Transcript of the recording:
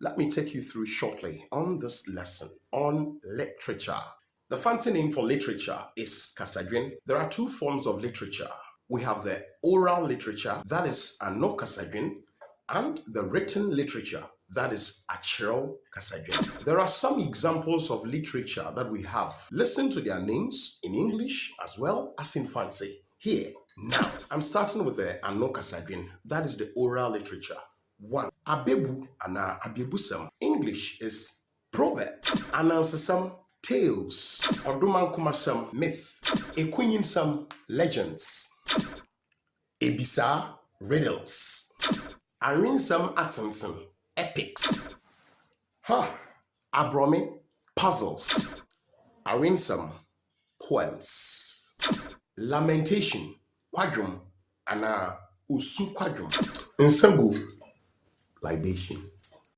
let me take you through shortly on this lesson on literature. The fancy name for literature is Kasadwin. There are two forms of literature. We have the oral literature, that is Ano Kasadwin, and the written literature, that is Achiro Kasadwin. There are some examples of literature that we have. Listen to their names in English as well as in fancy. Here, now, I'm starting with the Ano Kasadwin, that is the oral literature. One, Abebu ana Abebusam. English is proverb. Anansesam, tales. Odumankumasam, myth. Ekunyinsam, legends. Ebisa, riddles. Arinsam Atkinson, epics. Abromi, puzzles. Arinsam, poems. Lamentation, quadrum. Ana usu quadrum. Nsagu, libation.